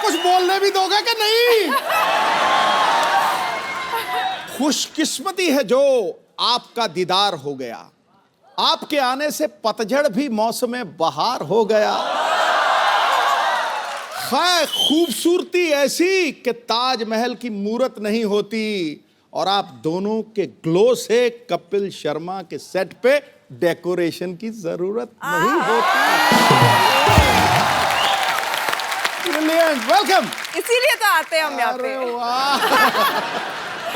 कुछ बोलने भी दोगे कि नहीं? खुशकिस्मती है जो आपका दीदार हो गया, आपके आने से पतझड़ भी मौसम बहार हो गया। खैर खूबसूरती ऐसी कि ताजमहल की मूरत नहीं होती, और आप दोनों के ग्लो से कपिल शर्मा के सेट पे डेकोरेशन की जरूरत नहीं होती। Brilliant, welcome. इसीलिए तो आते हैं हम यहाँ पे। अरे वाह।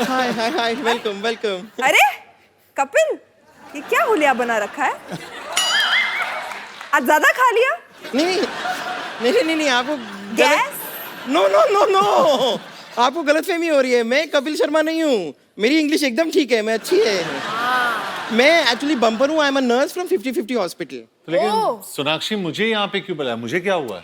हाय हाय हाय, वेलकम वेलकम। अरे कपिल, ये क्या हुलिया बना रखा है? आज ज्यादा खा लिया? नहीं, आपको gas? No no no no, आपको गलतफहमी हो रही है। मैं कपिल शर्मा नहीं हूँ, मेरी इंग्लिश एकदम ठीक है, मैं अच्छी है। मैं एक्चुअली बम्पर हूँ, I am a nurse from 50-50 hospital. लेकिन सोनाक्षी मुझे यहाँ पे क्यों बुलाया? मुझे क्या हुआ है?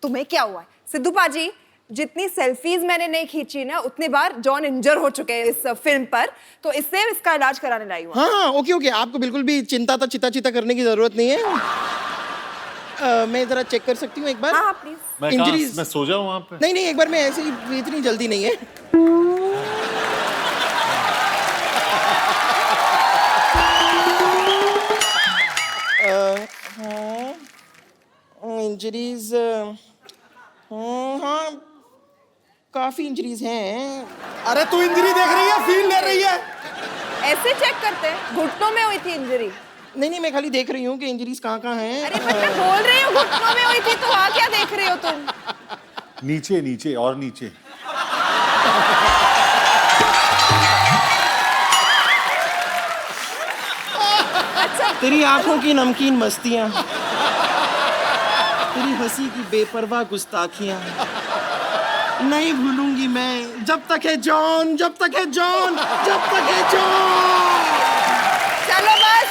तुम्हें क्या हुआ है? सिद्धू पाजी, जितनी सेल्फीज मैंने नहीं खींची ना, उतनी बार जॉन इंजर हो चुके हैं इस फिल्म पर, तो इससे इसका इलाज कराने लाई हूँ। हाँ, ओके, आपको बिल्कुल भी चिंता करने की जरूरत नहीं है। मैं जरा चेक कर सकती हूँ एक बार? हाँ प्लीज। इंजरीज? मैं सो जाऊँ वहाँ पे? नहीं, एक बार मैं ऐसे ही, इतनी जल्दी नहीं है। इंजरीज, हाँ काफी इंजरीज हैं। अरे तू इंजरी देख रही है, फील ले रही है? ऐसे चेक करते हैं, घुटनों में हुई थी इंजरी। नहीं, मैं खाली देख रही हूँ कि इंजरीज कहाँ हैं। अरे पर मैं बोल रही हूँ घुटनों में हुई थी, तो वहाँ क्या देख रही हो तुम? नीचे नीचे और नीचे। अच्छा, तेरी आंखों की नमकीन मस्तियाँ, तेरी हंसी की बेपरवाह गुस्ताखियाँ नहीं भूलूंगी मैं, जब तक है जॉन, जब तक है जॉन, जब तक है जॉन। चलो बस,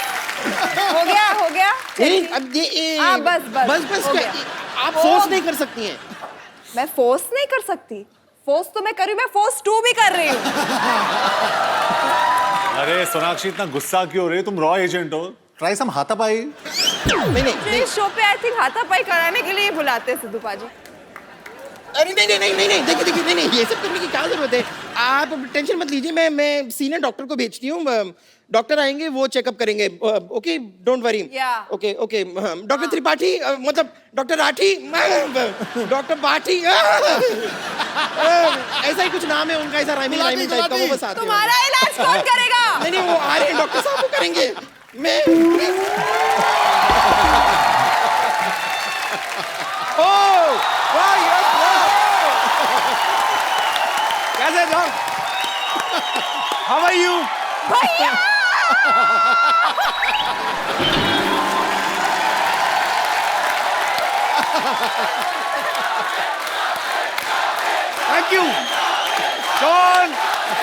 हो गया। नहीं, अब ये हाँ, बस हो क्या, गया। आप फोर्स नहीं कर सकती हैं। मैं फोर्स नहीं कर सकती? फोर्स तो मैं कर रही हूँ, मैं फोर्स 2 भी कर रही हूँ। अरे सोनाक्षी, इतना गुस्सा क्यों हो रही है? तुम रॉ एजेंट हो, ट्राई सम हाथापाई। नहीं, इस शो पे आई थिंक हाथापाई कराने के लिए बुलाते हैं सिद्धू पाजी। अरे नहीं, देखिए, नहीं, ये सब करने की क्या जरूरत है? आप टेंशन मत लीजिए, मैं सीनियर डॉक्टर को भेजती हूँ, डॉक्टर आएंगे, वो चेकअप करेंगे। Okay, don't worry. Okay, doctor Tripathi, मतलब डॉक्टर राठी, डॉक्टर बाठी, ऐसा ही कुछ नाम है उनका, ऐसा राइमिंग टाइप का, वो बस आते हैं। तुम्हारा इलाज कौन करेगा? नहीं, वो आ रहे हैं, डॉक्टर साहब वो करेंगे। मैं कैसे जॉन? How are you? भैया! थैंक यू जॉन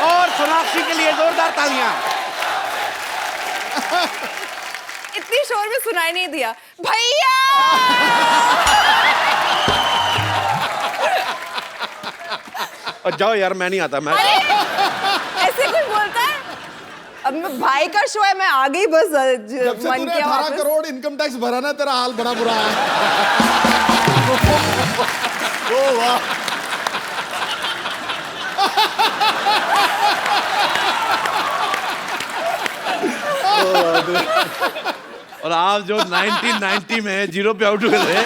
और सोनाक्षी के लिए जोरदार तालियां। इतनी शोर में सुनाई नहीं दिया। भैया! और जाओ यार, मैं नहीं आता। मैं ऐसे कोई बोलता है? अब मैं भाई का शो है, मैं आ गई बस। जब से तूने 18 करोड़ इनकम टैक्स भरा ना, तेरा हाल बड़ा बुरा है। ओ वाह। और आप जो 1990 में 0 पे आउट हुए थे,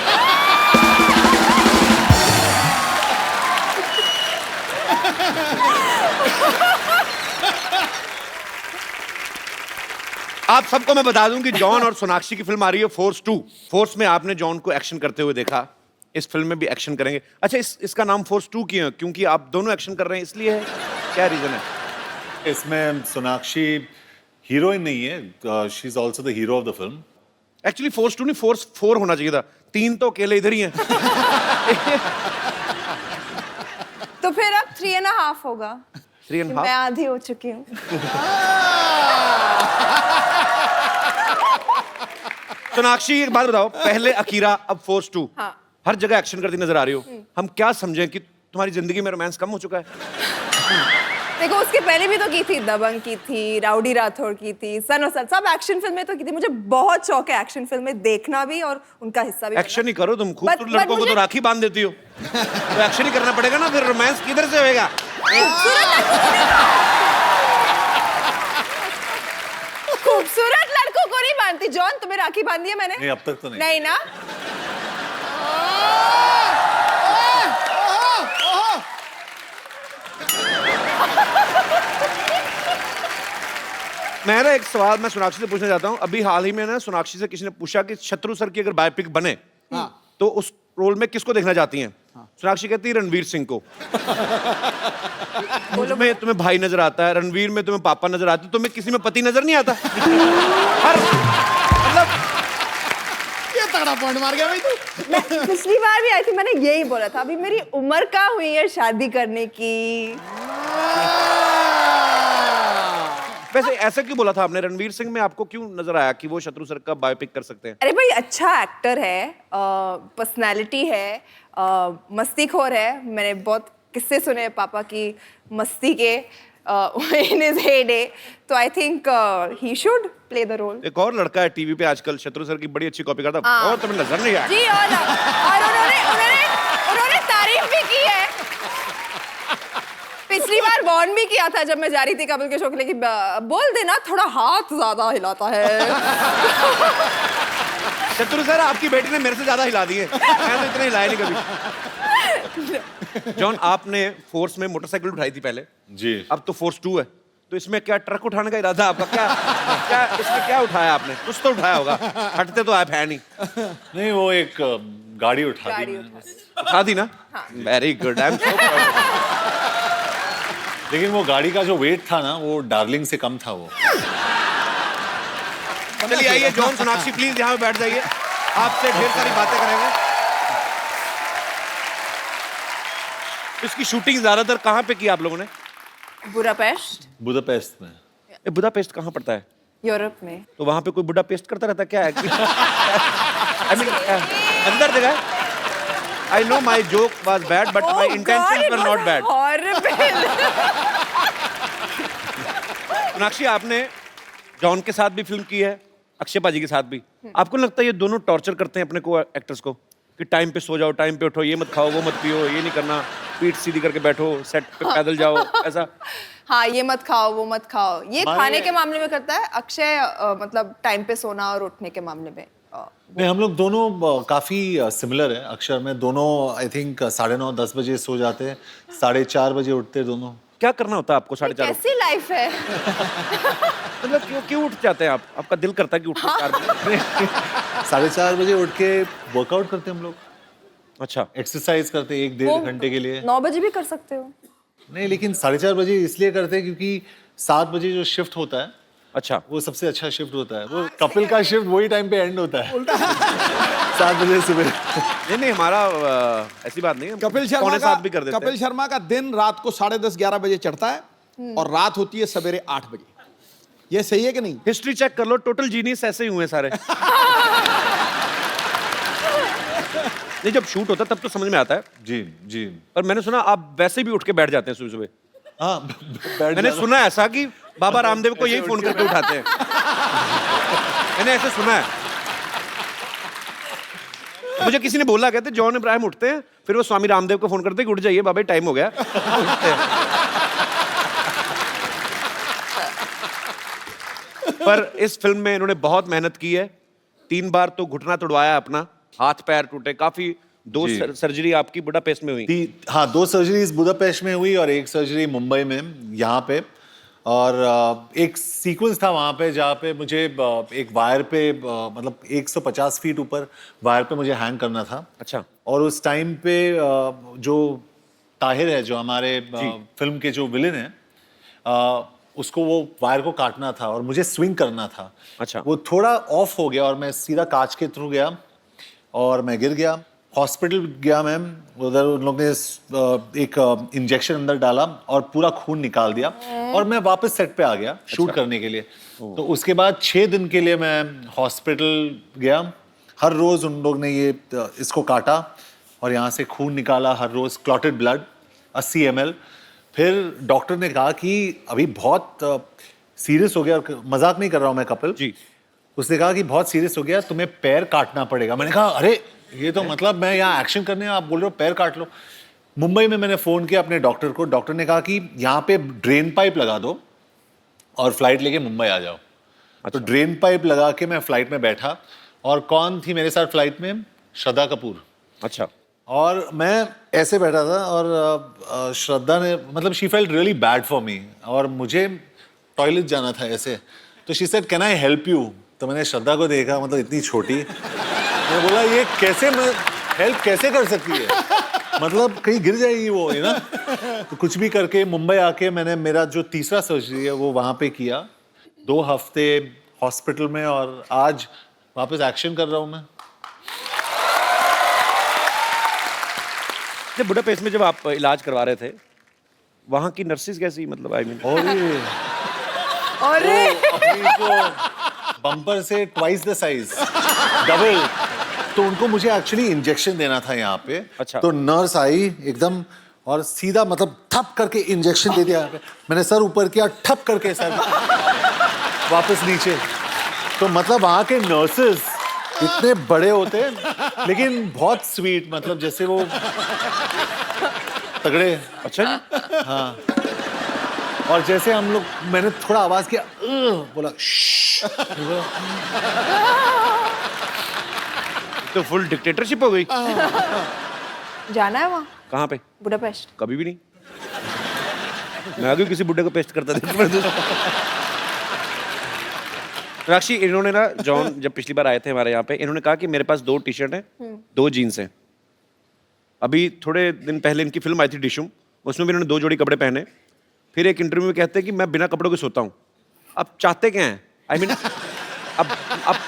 आप सबको मैं बता दूं कि जॉन और सोनाक्षी की फिल्म आ रही है फोर्स 2। फोर्स में आपने जॉन को एक्शन करते हुए देखा, इस फिल्म में भी एक्शन करेंगे। अच्छा, इसका नाम फोर्स 2 क्यों है? क्योंकि आप दोनों एक्शन कर रहे हैं इसलिए है? क्या रीजन है? इसमें सोनाक्षी हीरोइन नहीं है, she is also the hero of the film. Actually force 2 नहीं, फोर्स 4 होना चाहिए था। 3 तो अकेले इधर ही हैं। तो फिर अब 3.5 होगा। 3.5? मैं आधी हो चुकी हूँ। सोनाक्षी एक बात बताओ, पहले अकीरा, अब फोर्स 2। हाँ। हर जगह एक्शन करती नजर आ रही हो, हम क्या समझें कि तुम्हारी जिंदगी में रोमांस कम हो चुका है? देखो उसके पहले भी तो की थी, दबंग की थी, राउडी राठौड़ की थी, सन और सन, सब एक्शन फिल्में तो की थी। मुझे बहुत शौक है एक्शन फिल्में देखना भी और उनका हिस्सा भी एक्शन ही करो तुम, खूबसूरत but लड़कों को तो मुझे- राखी बांध देती हो, तो एक्शन ही करना पड़ेगा ना, फिर रोमांस किधर से होएगा? खूबसूरत लड़कों को नहीं बांधती। जॉन, तुम्हें राखी बांधी है मैंने? नहीं, अब तक तो नहीं। नहीं ना? मैं ना एक सवाल मैं सोनाक्षी से पूछना चाहता हूँ। अभी हाल ही में ना सोनाक्षी से किसी ने पूछा कि शत्रु सर की अगर बायोपिक बने तो उस रोल में किसको देखना चाहती हैं? सोनाक्षी कहती है रणवीर सिंह को। में तुम्हें भाई नजर आता है, रणवीर में तुम्हें पापा नजर आते, तुम्हें किसी में पति नजर नहीं आता? हर मतलब ये तगड़ा पॉइंट मार गया भाई तू। मैं पिछली बार भी आई थी, मैंने यही बोला था, अभी मेरी उम्र का हुई है शादी करने की। वैसे ऐसा क्यों बोला था आपने? रणवीर सिंह में आपको क्यों नजर आया कि वो शत्रु सर का बायोपिक कर सकते हैं? अरे भाई, अच्छा एक्टर है, पर्सनालिटी है, मस्तीखोर है। मैंने बहुत किस्से सुने हैं पापा की मस्ती के इन हिज हेडे, तो I think he should play the role. एक और लड़का है टीवी पे आजकल, शत्रु सर की बड़ी अच्छी कॉपी करता, और तुम्हें नजर नहीं आया? जी, और उन्होंने तारीफ भी की है। पिछली बार वार्न भी किया था जब मैं जा रही थी कपिल के शो के लिए कि बोल देना थोड़ा हाथ ज्यादा हिलाता है। शत्रु सर, आपकी बेटी ने मेरे से ज्यादा हिला दिए, मैं तो इतने हिलाए नहीं कभी। जॉन, आपने फोर्स में मोटरसाइकिल उठाई थी पहले, जी। अब तो फोर्स 2 है, तो इसमें क्या ट्रक उठाने का इरादा आपका? क्या इसमें क्या उठाया आपने? कुछ तो उठाया होगा, हटते तो आप है नहीं। नहीं, वो एक गाड़ी उठा दी गाड़ी मैंने। उठा दी ना? Very good, I am so proud. लेकिन वो गाड़ी का जो वेट था ना, वो डार्लिंग से कम था वो। चलिए आइए जॉन, सोनाक्षी प्लीज यहाँ पे बैठ जाइए, आपसे ढेर सारी बातें करेंगे। इसकी शूटिंग ज्यादातर कहाँ पे की आप लोगों ने? बुडापेस्ट, बुदापेस्ट में। बुडापेस्ट कहाँ पड़ता है? यूरोप में। तो वहां पे कोई बुढ़ा पेस्ट करता रहता क्या है? I mean, अंदर जगह। I know my joke was bad, but my intentions were not bad. Horrible. Sonakshi, आपने जॉन के साथ भी फिल्म की है, अक्षय पाजी के साथ भी। आपको लगता है ये दोनों टॉर्चर करते हैं अपने को एक्टर्स को कि टाइम पे सो जाओ, टाइम पे उठो, ये मत खाओ, वो मत पियो, ये नहीं करना, पीठ सीधी करके बैठो, सेट पे पैदल जाओ, ऐसा? हाँ, ये मत खाओ, वो मत खाओ, ये हमारे- खाने के मामले में करता है अक्षय। मतलब टाइम पे सोना और उठने के मामले में नहीं, हम लोग दोनों काफी सिमिलर है। अक्षर में दोनों आई थिंक 9:30 10 बजे सो जाते हैं, 4:30 बजे उठते हैं दोनों। क्या करना होता है आपको 4:30? कैसी लाइफ है? मतलब क्यों उठ जाते हैं आप? आपका दिल करता है कि उठो 4 बजे? 4:30 बजे उठ के वर्कआउट करते हैं हम लोग, अच्छा, एक्सरसाइज करते हैं 1-1.5 घंटे के लिए। 9 बजे भी कर सकते हो। नहीं, लेकिन 4:30 बजे इसलिए करते हैं क्योंकि 7 बजे जो शिफ्ट होता है अच्छा, वो सबसे अच्छा शिफ्ट होता है। वो कपिल का शिफ्ट वही टाइम पे एंड होता है, 7 बजे सुबह। नहीं हमारा ऐसी बात नहीं है, कपिल शर्मा पौने का 7 भी कर देते कपिल हैं। शर्मा का दिन रात को 10:30-11 बजे चढ़ता है और रात होती है सवेरे 8 बजे। ये सही है कि नहीं? हिस्ट्री चेक कर लो, टोटल जीनियस ऐसे ही हुए सारे। नहीं, जब शूट होता है तब तो समझ में आता है, जी जी। पर मैंने सुना आप वैसे भी उठ के बैठ जाते हैं सुबह सुबह। हाँ, बैठ मैंने जाना। सुना ऐसा कि बाबा रामदेव को यही फोन करके उठाते हैं। मैंने ऐसे सुना है, मुझे किसी ने बोला, कहते जॉन इब्राहिम उठते हैं, फिर वो स्वामी रामदेव को फोन करते हैं कि उठ जाइए बाबा, टाइम हो गया। उठते हैं। पर इस फिल्म में इन्होंने बहुत मेहनत की है, 3 बार तो घुटना तुड़वाया अपना, हाथ पैर टूटे, काफी 2 जी। सर्जरी आपकी बुडापेस्ट में हुई। हाँ, 2 सर्जरीज बुदापेस्ट में हुई और 1 सर्जरी मुंबई में, यहाँ पे। और एक सीक्वेंस था वहाँ पे जहाँ पे मुझे एक वायर पे मतलब 150 फीट ऊपर वायर पे मुझे हैंग करना था। अच्छा। और उस टाइम पे जो ताहिर है, जो हमारे फिल्म के जो विलेन है, उसको वो वायर को काटना था और मुझे स्विंग करना था। अच्छा। वो थोड़ा ऑफ हो गया और मैं सीधा कांच के थ्रू गया और मैं गिर गया। हॉस्पिटल गया मैम, उधर उन लोग ने एक इंजेक्शन अंदर डाला और पूरा खून निकाल दिया और मैं वापस सेट पे आ गया शूट करने के लिए। तो उसके बाद 6 दिन के लिए मैं हॉस्पिटल गया। हर रोज उन लोग ने ये इसको काटा और यहाँ से खून निकाला हर रोज, क्लॉटेड ब्लड 80 ml। फिर डॉक्टर ने कहा कि अभी बहुत सीरियस हो गया, और मजाक नहीं कर रहा हूँ मैं कपिल जी। उसने कहा कि बहुत सीरियस हो गया, तुम्हें पैर काटना पड़ेगा। मैंने कहा अरे ये तो मतलब मैं यहाँ एक्शन करने आप बोल रहे हो पैर काट लो। मुंबई में मैंने फ़ोन किया अपने डॉक्टर को, डॉक्टर ने कहा कि यहाँ पे ड्रेन पाइप लगा दो और फ्लाइट लेके मुंबई आ जाओ। तो ड्रेन पाइप लगा के मैं फ्लाइट में बैठा, और कौन थी मेरे साथ फ्लाइट में? श्रद्धा कपूर। अच्छा। और मैं ऐसे बैठा था, और श्रद्धा ने मतलब she felt really bad for me, और मुझे टॉयलेट जाना था ऐसे, तो she said can I help you? तो मैंने श्रद्धा को देखा, मतलब इतनी छोटी, मैं बोला ये कैसे, मैं हेल्प कैसे कर सकती है, मतलब कहीं गिर जाएगी वो, है ना। तो कुछ भी करके मुंबई आके मैंने मेरा जो तीसरा सर्जरी है वो वहाँ पे किया, 2 हफ्ते हॉस्पिटल में, और आज वापस एक्शन कर रहा हूँ मैं। जब बुडापेस्ट में जब आप इलाज करवा रहे थे, वहाँ की नर्सिस कैसी, मतलब आई मीन? और ये अरे अपनी को बम्पर से ट्वाइस द साइज, डबल। तो उनको मुझे एक्चुअली इंजेक्शन देना था यहाँ पे। अच्छा। तो नर्स आई एकदम और सीधा मतलब ठप करके इंजेक्शन दे दिया। मैंने सर ऊपर किया, ठप करके सर वापस नीचे। तो मतलब वहाँ के नर्सेस इतने बड़े होते हैं लेकिन बहुत स्वीट, मतलब जैसे वो तगड़े। अच्छा जी। हाँ, और जैसे हम लोग, मैंने थोड़ा आवाज किया, बोला श्श्श। तो फुल डिक्टेटरशिप हो गई। जाना है वहाँ कहाँ पे? बुडापेस्ट। कभी भी नहीं। मैं आगे किसी बुड्ढे को पेस्ट करता था। राक्षी, इन्होंने ना, जॉन जब पिछली बार आए थे हमारे यहाँ पे, इन्होंने कहा कि मेरे पास 2 टी शर्ट हैं, 2 जीन्स हैं। अभी थोड़े दिन पहले इनकी फिल्म आई थी डिशुम, उसमें भी इन्होंने 2 जोड़ी कपड़े पहने। फिर एक इंटरव्यू में कहते हैं कि मैं बिना कपड़ों के सोता हूँ। अब चाहते क्या हैं? आई मीन अब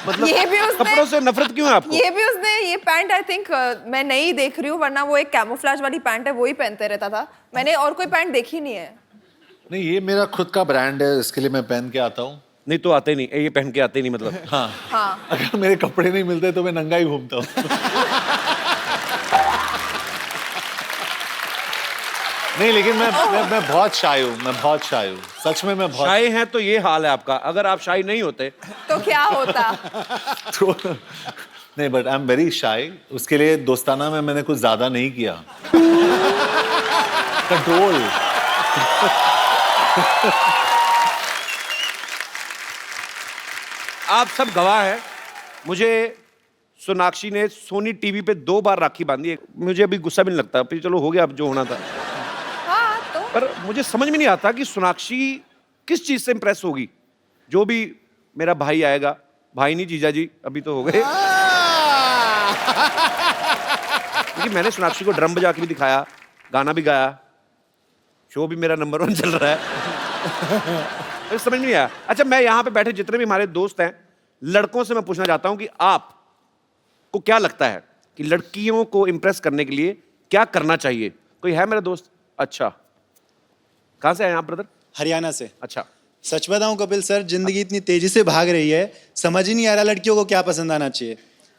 मतलब ये भी उसने- कपड़ों से नफरत क्यों है आपको? ये भी उसने, ये पैंट आई थिंक मैं नहीं देख रही हूँ, वरना वो एक कैमोफ्लेज वाली पैंट है, वो ही पहनते रहता था। मैंने और कोई पैंट देखी नहीं है। नहीं, ये मेरा खुद का ब्रांड है, इसके लिए मैं पहन के आता हूँ। नहीं तो आते नहीं, ये पहन के आते नहीं मतलब। हाँ, हाँ। अगर मेरे कपड़े नहीं मिलते तो मैं नंगा ही घूमता हूँ। नहीं, लेकिन मैं बहुत शाय हूँ, मैं बहुत शाय हूँ, सच में मैं बहुत शाय हैं तो ये हाल है आपका। अगर आप शाय नहीं होते तो क्या होता? तो नहीं, but I am very shy. उसके लिए दोस्ताना में मैंने कुछ ज्यादा नहीं किया। कंट्रोल। आप सब गवाह हैं। मुझे सोनाक्षी ने सोनी टीवी पे 2 बार राखी बांधी है। मुझे अभी गुस्सा भी नहीं लगता, फिर चलो हो गया अब जो होना था। हाँ तो पर मुझे समझ में नहीं आता कि सोनाक्षी किस चीज से इंप्रेस होगी। जो भी मेरा भाई आएगा, भाई नहीं जीजा जी अभी तो हो गए, क्योंकि मैंने सोनाक्षी को ड्रम बजा के भी दिखाया, गाना भी गाया, शो भी मेरा नंबर 1 चल रहा है। तो समझ में नहीं आया। अच्छा, मैं यहाँ पे बैठे जितने भी हमारे दोस्त हैं, लड़कों से मैं पूछना चाहता हूँ कि आप को क्या लगता है कि लड़कियों को इंप्रेस करने के लिए क्या करना चाहिए? कोई है मेरा दोस्त? अच्छा, कहाँ से आए आप ब्रदर? हरियाणा से। अच्छा, सच बताऊं कपिल सर, जिंदगी इतनी तेजी से भाग रही है, समझ ही नहीं आ रहा लड़कियों को क्या पसंद आना चाहिए।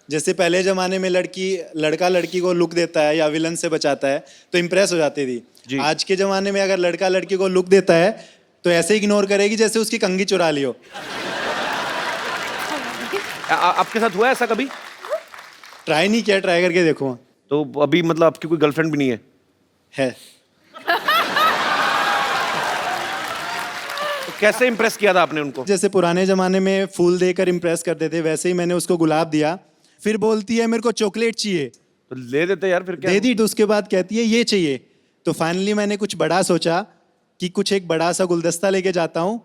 जैसे पहले जमाने में लड़का लड़की को लुक देता है या विलन से बचाता है तो इंप्रेस हो जाती थी। आज के जमाने में अगर लड़का लड़की को लुक देता है तो ऐसे इग्नोर करेगी जैसे उसकी कंघी चुरा ली हो। आपके साथ हुआ है ऐसा कभी? ट्राई नहीं किया, ट्राई करके देखो। तो अभी मतलब आपकी कोई गर्लफ्रेंड भी नहीं है? है। तो कैसे इंप्रेस किया था आपने उनको? जैसे पुराने जमाने में फूल देकर इंप्रेस करते थे, वैसे ही मैंने उसको गुलाब दिया। फिर बोलती है मेरे को चॉकलेट चाहिए, तो ले देते यार, फिर क्या? दे दी। तो उसके बाद कहती है ये चाहिए। तो फाइनली मैंने कुछ बड़ा सोचा कि कुछ एक बड़ा सा गुलदस्ता लेके जाता हूँ,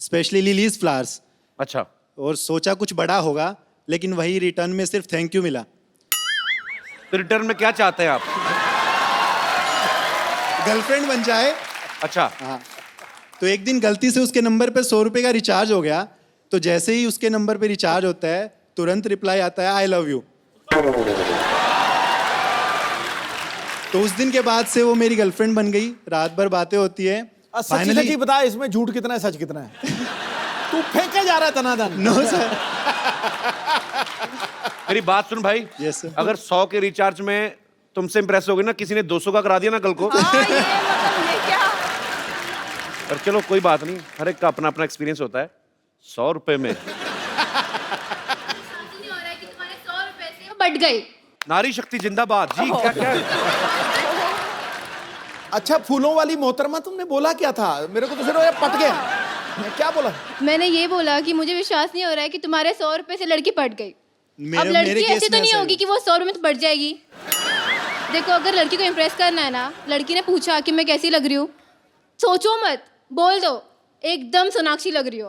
स्पेशली लिलीज फ्लावर्स। अच्छा, और सोचा कुछ बड़ा होगा, लेकिन वही रिटर्न में सिर्फ थैंक यू मिला। तो रिटर्न में क्या चाहते हैं आप? गर्लफ्रेंड बन जाए। अच्छा, हाँ। तो एक दिन गलती से उसके नंबर पे 100 रुपए का रिचार्ज हो गया। तो जैसे ही उसके नंबर पे रिचार्ज होता है, तुरंत रिप्लाई आता है आई लव यू। तो उस दिन के बाद से वो मेरी गर्लफ्रेंड बन गई। रात भर बातें होती है। सच सच ही बता, इसमें झूठ कितना है, सच कितना है? तू फेंके जा रहा है तनादन। No sir. मेरी बात सुन भाई। Yes sir. अगर 100 के रिचार्ज में तुमसे इंप्रेस हो गए ना, किसी ने 200 का करा दिया ना कल को, हाँ, ये मतलब ये क्या? पर चलो कोई बात नहीं, हर एक का अपना अपना एक्सपीरियंस होता है। 100 रुपए में बट गई। नारी शक्ति जिंदाबाद जी। क्या क्या अच्छा फूलों वाली मोहतरमा तुमने बोला क्या था? मेरे को तो सिर्फ ये पट गया। मैं क्या बोला? मैंने ये बोला कि मुझे विश्वास नहीं हो रहा है कि तुम्हारे 100 रुपए से लड़की पट गई। अब मेरे लड़की केस ऐसी तो में नहीं ऐसा होगी कि वो 100 रुपए में तो पट जाएगी। देखो अगर लड़की को इम्प्रेस करना है ना, लड़की ने पूछा कि मैं कैसी लग रही हूँ, सोचो मत, बोल दो एकदम सोनाक्षी लग रही हो।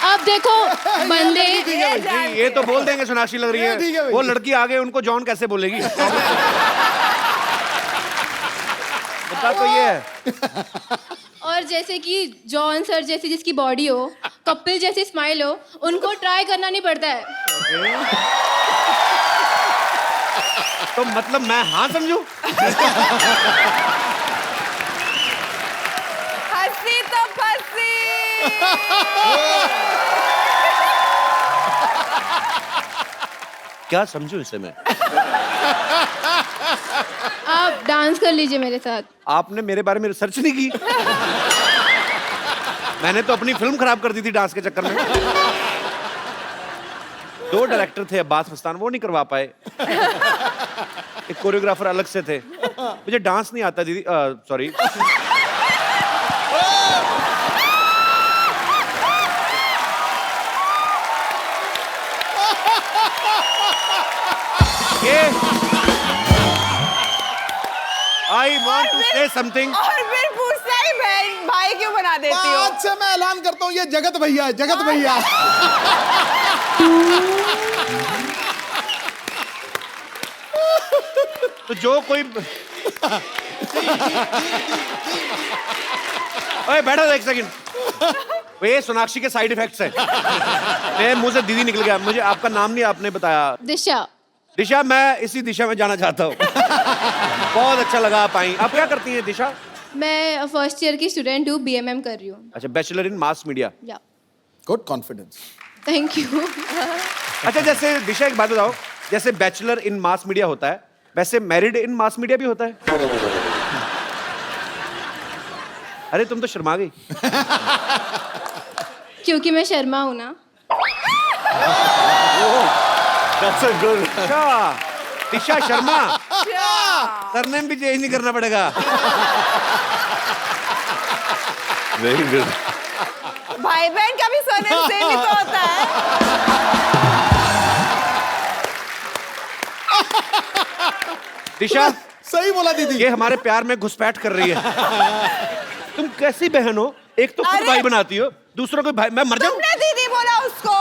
अब देखो बंदे जी, ये तो बोल देंगे सोनाक्षी लग रही ठीक है है, भाई। वो लड़की आगे उनको जॉन कैसे बोलेगी? बता तो ये है। और जैसे कि जॉन सर जैसी जिसकी बॉडी हो, कपिल जैसी स्माइल हो, उनको ट्राई करना नहीं पड़ता है। तो मतलब मैं हाँ समझू? हंसी तो फंसी। क्या समझू इसे मैं? आप डांस कर लीजिए मेरे साथ। आपने मेरे बारे में रिसर्च नहीं की? मैंने तो अपनी फिल्म खराब कर दी थी डांस के चक्कर में। 2 डायरेक्टर थे अब्बास मस्तान, वो नहीं करवा पाए। एक कोरियोग्राफर अलग से थे। मुझे डांस नहीं आता दीदी, sorry. I want to say something. और फिर पूछता ही बहन भाई क्यों बना देती हो? आज से मैं ऐलान करता हूँ ये जगत भैया है, जगत भैया। तो जो कोई ओए बैठो एक सेकंड। ये सोनाक्षी के साइड इफेक्ट्स हैं। मेरे मुंह से दीदी निकल गया। मुझे आपका नाम नहीं आपने बताया। दिशा। दिशा, मैं इसी दिशा में जाना चाहता हूँ। बहुत अच्छा लगा आप आई। आप क्या करती हैं दिशा? मैं फर्स्ट ईयर की स्टूडेंट हूँ, बीएमएम कर रही हूँ। अच्छा, बैचलर इन मास मीडिया। या गुड कॉन्फिडेंस। Thank you. अच्छा, जैसे दिशा एक बात बताओ, जैसे बैचलर इन मास मीडिया होता है, वैसे मैरिड इन मास मीडिया भी होता है? अरे तुम तो शर्मा गई। क्योंकि मैं शर्मा हूँ ना। That's a good. अच्छा, दिशा शर्मा। सरनेम भी चेंज नहीं करना पड़ेगा। Very good. भाई बहन का भी सरनेम सेम ही तो होता है। दिशा, सही बोला दीदी। ये हमारे प्यार में घुसपैठ कर रही है। तुम कैसी बहन हो? एक तो खुद अरे! भाई बनाती हो, दूसरों को भाई। मैं मर जाऊं? तुमने दीदी बोला उसको।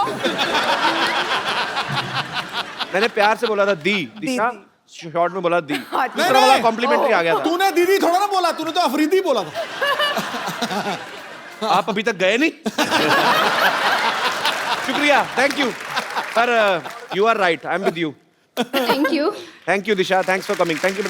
मैंने प्यार से बोला था दी। दिशा शॉर्ट में बोला दी। अच्छा। दूसरा वाला कॉम्प्लीमेंट्री आ गया था। तूने दीदी थोड़ा ना बोला, तूने तो अफरीदी बोला था। आप अभी तक गए नहीं? शुक्रिया, थैंक यू। पर you are right, I am with you. Thank you. Thank you Disha, thanks for coming. Thank you.